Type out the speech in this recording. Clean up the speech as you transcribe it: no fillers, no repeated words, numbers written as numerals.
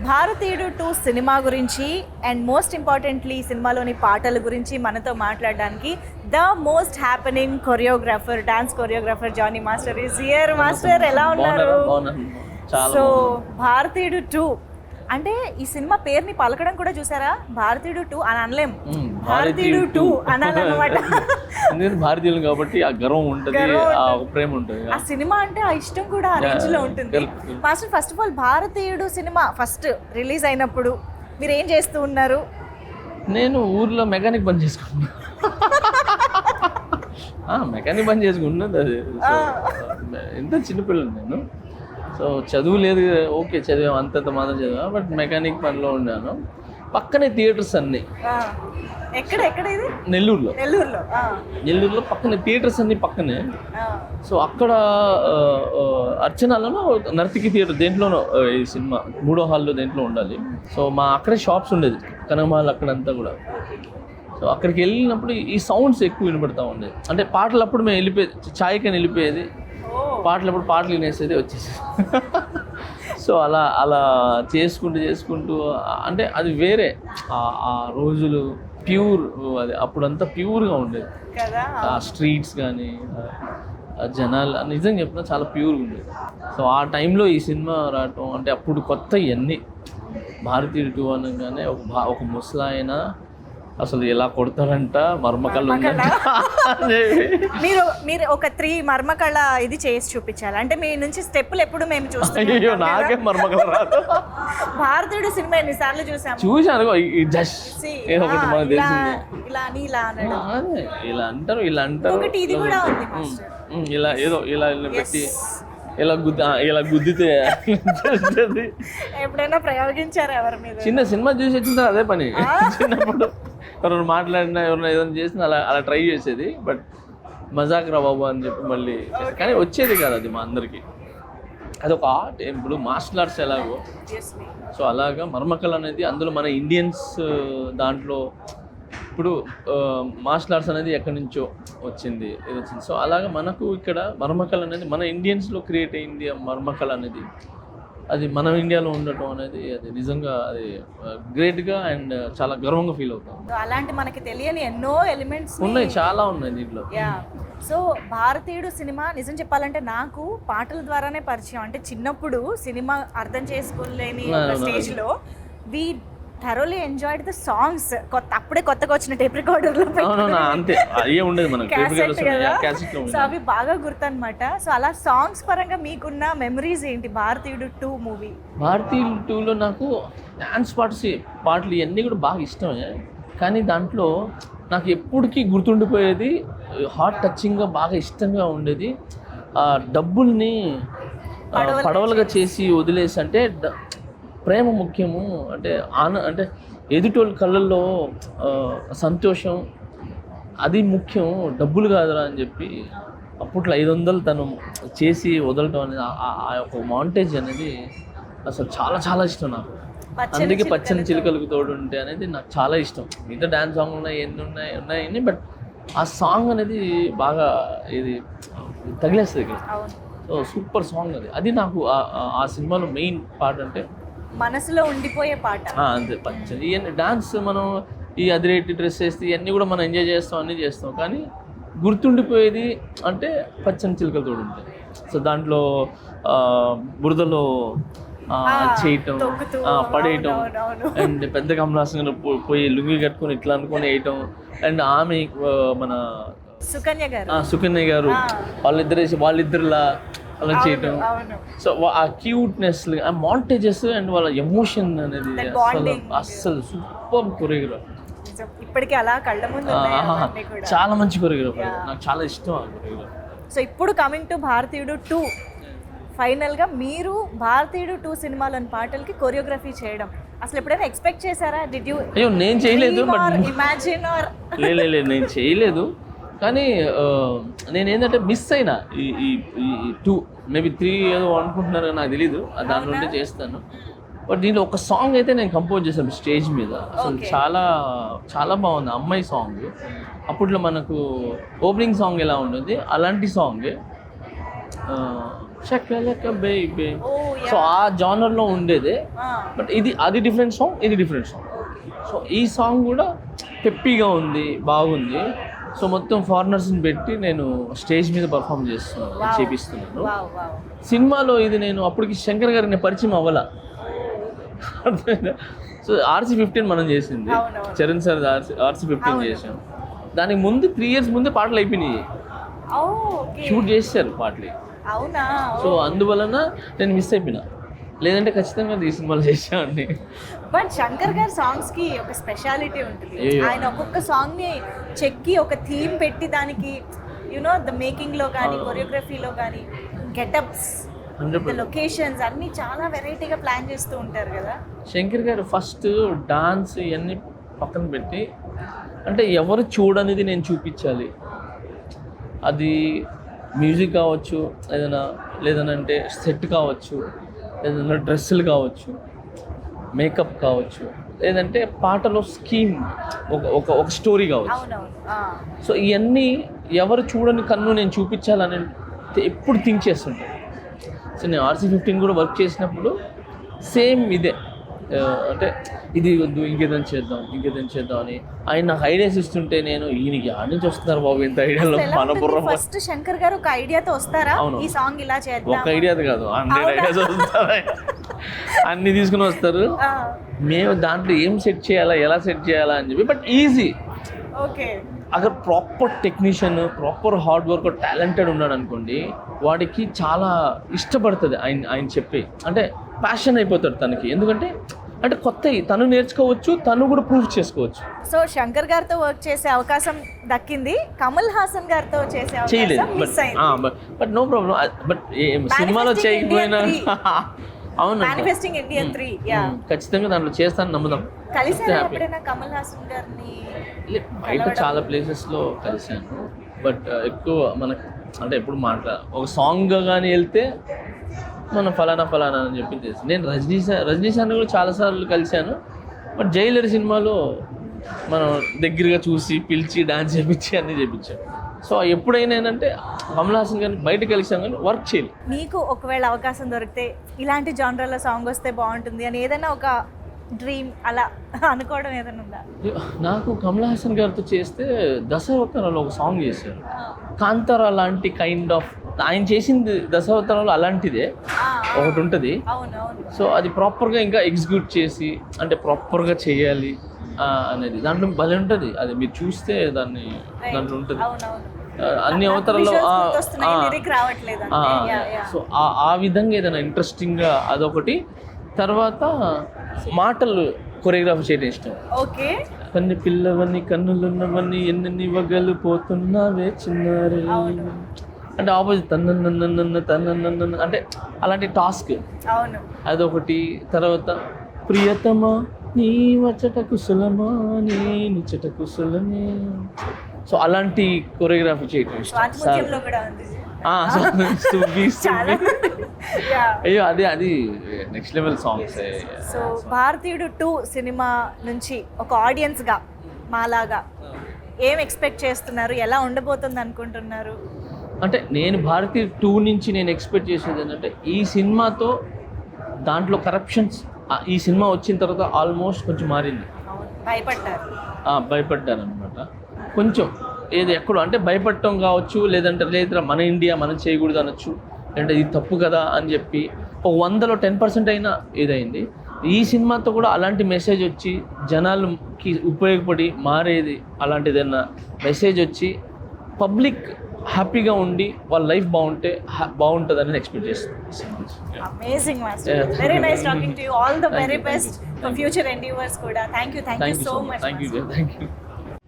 భారతీయుడు 2 సినిమా గురించి and most importantly సినిమాలోని పాటల గురించి మనతో మాట్లాడడానికి the most happening choreographer, dance choreographer Jani master is here. Master ఎలా ఉన్నారు? సో భారతీయుడు 2 అంటే ఈ సినిమా పేరుని పలకడం కూడా చూసారా, భారతీయుడు 2 అని అనలేం, భారతీయుడు 2 అనాలన్నమాట. భారతీయులు కాబట్టి ఆ గర్వం ఉంటుంది, ఆ ప్రేమ ఉంటుంది, ఆ సినిమా అంటే ఆ ఇష్టం కూడా ఆ రేంజ్ లో ఉంటుంది. మాస్టర్, ఫస్ట్ ఆఫ్ ఆల్ భారతీయుడు సినిమా ఫస్ట్ రిలీజ్ అయినప్పుడు మీరు ఏం చేస్తూ ఉన్నారు? నేను ఊర్లో మెకానిక్ పని చేసుకున్నా. మెకానిక్ పని చేసుకున్నది అది. ఎంత చిన్నపిల్లలు నేను. సో చదువు లేదు, ఓకే చదివాం, అంతంత మాత్రం చదివా, బట్ మెకానిక్ పనిలో ఉన్నాను. పక్కనే థియేటర్స్ అన్నీ. ఎక్కడ ఎక్కడ ఇది? నెల్లూరులో పక్కనే థియేటర్స్ అన్నీ పక్కనే. సో అక్కడ అర్చనాలలో నర్తికి థియేటర్ దేంట్లోనో ఈ సినిమా 3వ హాల్లో దేంట్లో ఉండాలి. సో అక్కడే షాప్స్ ఉండేది, కనకమహల్ అక్కడంతా కూడా. సో అక్కడికి వెళ్ళినప్పుడు ఈ సౌండ్స్ ఎక్కువ వినపడతా ఉండేది. అంటే పాటలు అప్పుడు మేము వెళ్ళిపోయేది, ఛాయ్కని వెళ్ళిపోయేది, పాటలు అప్పుడు పాటలు వినేసేది వచ్చేసి. సో అలా చేసుకుంటూ అంటే అది వేరే ఆ రోజులు ప్యూర్, అది అప్పుడంతా ప్యూర్గా ఉండేది. ఆ స్ట్రీట్స్ కానీ జనాలు నిజంగా చెప్పినా చాలా ప్యూర్గా ఉండేది. సో ఆ టైంలో ఈ సినిమా రావటం అంటే అప్పుడు కొత్త ఇవన్నీ. భారతీయుడు 2 అనగానే ఒక ముసలాయన అసలు ఎలా కొడతారంట, మర్మకళ్ళు మీరు ఒక 3 మర్మకళ ఇది చేసి చూపించాలి. అంటే మీ నుంచి స్టెప్పులు ఎప్పుడు మేము చూస్తాం. అయ్యో నాకే మర్మకళ రాదు. భారతీయుడు సినిమా ఎన్నిసార్లు చూసాను. ఒకటి మనకు తెలిసింది, ఇలా అంటారు ఒకటి ఇది కూడా ఉంది, ఇలా ఏదో ఇలా పెట్టి ఇలా గుద్దితే ఎప్పుడైనా ప్రయోగించారు ఎవరి మీద? చిన్న సినిమా చూసి వచ్చిందా అదే పని. చిన్నప్పుడు ఎవరైనా మాట్లాడినా ఎవరైనా ఏదైనా చేసినా అలా ట్రై చేసేది. బట్ మజాక్ రా బాబు అని చెప్పి మళ్ళీ, కానీ వచ్చేది కాదు అది మా అందరికీ. అదొక ఆర్ట్. ఇప్పుడు మార్షల్ ఆర్ట్స్ ఎలాగో, సో అలాగా మర్మకళ అనేది అందులో మన ఇండియన్స్ దాంట్లో ఇప్పుడు మార్షల్ ఆర్ట్స్ అనేది ఎక్కడి నుంచో వచ్చింది. సో అలాగా మనకు ఇక్కడ మర్మకళ అనేది మన ఇండియన్స్లో క్రియేట్ అయింది. మర్మకళ అనేది అది మన ఇండియాలో ఉండటం అనేది అది నిజంగా అది గ్రేట్గా అండ్ చాలా గర్వంగా ఫీల్ అవుతాం. అలాంటి మనకి తెలియని ఎన్నో ఎలిమెంట్స్ ఉన్నాయి, చాలా ఉన్నాయి దీంట్లో. సో భారతీయుడు సినిమా నిజం చెప్పాలంటే నాకు పాటల ద్వారానే పరిచయం. అంటే చిన్నప్పుడు సినిమా అర్థం చేసుకోలేని స్టేజ్లో we thoroughly enjoyed the songs. అప్పుడే కొత్తగా వచ్చిన టేప్ రికార్డర్లో సో అవి బాగా గుర్తనమాట. సో అలా సాంగ్స్ పరంగా మీకున్న మెమరీస్ ఏంటి భారతీయుడు 2 మూవీ? భారతీయుడు 2లో నాకు డాన్స్ పాటలు ఇవన్నీ కూడా బాగా ఇష్టమే. కానీ దాంట్లో నాకు ఎప్పటికీ గుర్తుండిపోయేది, హార్ట్ టచింగ్గా బాగా ఇష్టంగా ఉండేది, డబ్బుల్ని పడవలుగా చేసి వదిలేసి, అంటే ప్రేమ ముఖ్యము, అంటే అంటే ఎదుటోళ్ళ కళ్ళల్లో సంతోషం అది ముఖ్యం, డబ్బులు కాదురా అని చెప్పి అప్పట్లో 500 తను చేసి వదలటం అనేది ఆ యొక్క మాంటేజ్ అనేది అసలు చాలా చాలా ఇష్టం నాకు. అందుకే పచ్చని చిలుకలకు తోడు ఉంటే అనేది నాకు చాలా ఇష్టం. మిగతా డ్యాన్స్ సాంగ్ ఉన్నాయి, బట్ ఆ సాంగ్ అనేది బాగా ఇది తగిలేస్తుంది ఇక్కడ. సో సూపర్ సాంగ్ అది నాకు ఆ సినిమాలో మెయిన్ పార్ట్, అంటే మనసులో ఉండిపోయే పాట. అంతే, పచ్చని ఇవన్నీ డాన్స్ మనం ఈ అదిరేటి డ్రెస్ వేస్తే ఇవన్నీ కూడా మనం ఎంజాయ్ చేస్తాం, అన్నీ చేస్తాం, కానీ గుర్తుండిపోయేది అంటే పచ్చని చిలుకలతో ఉంటాయి. సో దాంట్లో బురదలో చేయటం, పడేయటం, అండ్ పెద్ద కమలాసంగా పోయి లుంగి కట్టుకొని ఇట్లా అనుకొని వేయటం, అండ్ ఆమె మన సుకన్య గారు వాళ్ళిద్దరిలా అలా చేయటం. సో ఆ క్యూట్నెస్, ఆ మాంటేజెస్ అండ్ వాళ్ళ ఎమోషన్ అనేది అస్సలు సూపర్ కొరియోగ్రాఫ్. ఇప్పటికీ అలా కళ్ళ ముందు చాలా మంచి కొరియోగ్రాఫ్, నాకు చాలా ఇష్టం ఆ కొరియోగ్రాఫ్. సో ఇప్పుడు కమింగ్ టు భారతీయుడు 2, ఫైనల్గా మీరు భారతీయుడు 2 సినిమాలోని పాటలకి కొరియోగ్రఫీ చేయడం అసలు ఎప్పుడైనా ఎక్స్పెక్ట్ చేశారా? Did you? అయ్యో నేను చేయలేదు, ఇమాజిన్ ఆర్? లేదు నేను చేయలేదు. కానీ నేనేంటంటే మిస్ అయినా ఈ 2 మేబీ 3 ఏదో అనుకుంటున్నారో నాకు తెలీదు, దాని నుండి చేస్తాను. బట్ దీంట్లో ఒక సాంగ్ అయితే నేను కంపోజ్ చేశాను స్టేజ్ మీద, అసలు చాలా చాలా బాగుంది. అమ్మాయి సాంగ్, అప్పట్లో మనకు ఓపెనింగ్ సాంగ్ ఎలా ఉంటుంది అలాంటి సాంగే. షకలక బేబీ. ఓ సో ఆ జానర్లో ఉండేదే. బట్ అది డిఫరెంట్ సాంగ్, ఇది డిఫరెంట్ సాంగ్. సో ఈ సాంగ్ కూడా పెప్పీగా ఉంది, బాగుంది. సో మొత్తం ఫారినర్స్ని పెట్టి నేను స్టేజ్ మీద పర్ఫామ్ చేపిస్తున్నాను. సినిమాలో ఇది నేను అప్పటికి శంకర్ గారిని పరిచయం అవ్వాల. సో RC-15 మనం చేసింది, చరణ్ సార్ RC-15 చేసాం. దానికి ముందు 3 years ముందే పాటలు అయిపోయినాయి, షూట్ చేశారు పాటలు. అవునా? సో అందువలన నేను మిస్ అయిపోయినా, లేదంటే ఖచ్చితంగా ఈ సినిమాలో చేసామండి. బట్ శంకర్ గారి సాంగ్స్ కి ఒక స్పెషాలిటీ ఉంటుంది. ఆయన ఒక్కొక్క సాంగ్ ని చెక్కి ఒక థీమ్ పెట్టి దానికి ద మేకింగ్ లో కానీ కొరియోగ్రఫీలో కానీ గెటప్స్, లొకేషన్స్ అన్ని చాలా వెరైటీగా ప్లాన్ చేస్తూ ఉంటారు కదా శంకర్ గారు. ఫస్ట్ డాన్స్ ఇవన్నీ పక్కన పెట్టి, అంటే ఎవరు చూడనిది నేను చూపించాలి. అది మ్యూజిక్ కావచ్చు, లేదనంటే సెట్ కావచ్చు, ఏదైనా డ్రెస్సులు కావచ్చు, మేకప్ కావచ్చు, లేదంటే పాటలో స్కీమ్, ఒక స్టోరీ కావచ్చు. సో ఇవన్నీ ఎవరు చూడని కన్ను నేను చూపించాలని ఎప్పుడు థింక్ చేస్తుంటాను. సో నేను RC-15 కూడా వర్క్ చేసినప్పుడు సేమ్ ఇదే, అంటే ఇది వద్దు, ఇంకేదైనా చేద్దాం అని ఆయన నాకు ఐడియాస్ ఇస్తుంటే నేను ఈయనకి ఆడ నుంచి వస్తున్నారు బాబు ఇంత ఐడియాలో మనపురం. ఫస్ట్ శంకర్ గారు ఒక ఐడియాతో వస్తారా, ఈ సాంగ్ ఇలా చేద్దాం, ఒక ఐడియాది కాదు 100 ఐడియాస్ వస్తారు, అన్ని తీసుకుని వస్తారు. మేము దాంట్లో ఏం సెట్ చేయాలా, ఎలా సెట్ చేయాలా అని చెప్పి. But easy. ఓకే. అక్కడ proper technician, proper hard work, talented ఉన్నాడు అనుకోండి, వాడికి చాలా ఇష్టపడుతుంది ఆయన చెప్పి, అంటే ప్యాషన్ అయిపోతాడు తనకి. ఎందుకంటే అంటే కొత్తవి తను నేర్చుకోవచ్చు, తను కూడా ప్రూవ్ చేసుకోవచ్చు. సో శంకర్ గారితో వర్క్ చేసే అవకాశం దక్కింది, కమల్ హాసన్ గారితో చేసే అవకాశం మిస్ అయింది. But no problem. బట్ సినిమాలో చేయకపోయినా అవును, Manifesting Indian 3 ఖచ్చితంగా దాంట్లో చేస్తాను, నమ్ముదాం. కలిసారా ఎప్పుడైనా కమల్ హాసన్ గారిని? బయట చాలా ప్లేసెస్లో కలిశాను, బట్ ఎక్కువ మనకు అంటే ఎప్పుడు ఒక సాంగ్ కానీ వెళ్తే మనం ఫలానా అని చెప్పి తెలుసు. నేను రజనీ సార్ని కూడా చాలాసార్లు కలిశాను, బట్ జైలర్ సినిమాలో మనం దగ్గరగా చూసి పిలిచి డాన్స్ చేయించి అన్నీ చేయించాం. సో ఎప్పుడైనా ఏంటంటే కమల్ హాసన్ గారిని బయట కలిసాం కానీ వర్క్ చేయాలి. మీకు ఒకవేళ అవకాశం దొరికితే ఇలాంటి జానర్లో సాంగ్ వస్తే బాగుంటుంది అని ఏదైనా ఒక డ్రీమ్ అలా అనుకోవడం ఏదైనా ఉందా? నాకు కమల్ హాసన్ గారితో చేస్తే దశావతారంలో ఒక సాంగ్ చేశారు, కాంతారా లాంటి కైండ్ ఆఫ్. ఆయన చేసింది దశావతారంలో అలాంటిదే ఒకటి ఉంటుంది. సో అది ప్రాపర్గా ఇంకా ఎగ్జిక్యూట్ చేసి, అంటే ప్రాపర్గా చేయాలి అనేది దాంట్లో భలే ఉంటుంది. అది మీరు చూస్తే దాంట్లో ఉంటుంది అన్ని అవతారాల్లో. సో ఆ విధంగా ఏదైనా ఇంట్రెస్టింగ్గా అదొకటి. తర్వాత మాటలు కొరియోగ్రాఫీ చేయడం ఇష్టం. ఓకే. కన్ను పిల్లవన్నీ కన్నులున్నవన్నీ ఎన్ని వగలు పోతున్నావే చిన్నారే, అంటే ఆపోజిట్ తన్న అంటే అలాంటి టాస్క్ అదొకటి. తర్వాత ప్రియతమా నీ వచ్చట కుశలమా నీ నిచ్చట కుశలమే. సో అలాంటి కొరియోగ్రఫీ చేయటం ఇష్టం. అయ్యో అది నెక్స్ట్ లెవెల్ సాంగ్స్. సో భారతీయుడు 2 సినిమా నుంచి ఒక ఆడియన్స్గా మాలాగా ఏం ఎక్స్పెక్ట్ చేస్తున్నారు, ఎలా ఉండబోతుంది అనుకుంటున్నారు? అంటే నేను భారతీయుడు 2 నుంచి నేను ఎక్స్పెక్ట్ చేసేది ఏంటంటే, ఈ సినిమాతో దాంట్లో కరప్షన్స్ ఈ సినిమా వచ్చిన తర్వాత ఆల్మోస్ట్ కొంచెం మారింది. భయపడ్డారు అనమాట కొంచెం. ఎక్కడో అంటే భయపడటం కావచ్చు, లేదా మన ఇండియా మనం చేయకూడదు అనొచ్చు, అంటే ఇది తప్పు కదా అని చెప్పి ఒక 100లో 10% అయినా ఏదైంది. ఈ సినిమాతో కూడా అలాంటి మెసేజ్ వచ్చి జనాలకి ఉపయోగపడి మారేది, అలాంటిది ఏదైనా మెసేజ్ వచ్చి పబ్లిక్ హ్యాపీగా ఉండి వాళ్ళ లైఫ్ బాగుంటుందని ఎక్స్పెక్ట్ చేస్తున్నాను. Amazing master, very nice talking to you. All the very best for future endeavours కూడా. Thank you so much. Thank you.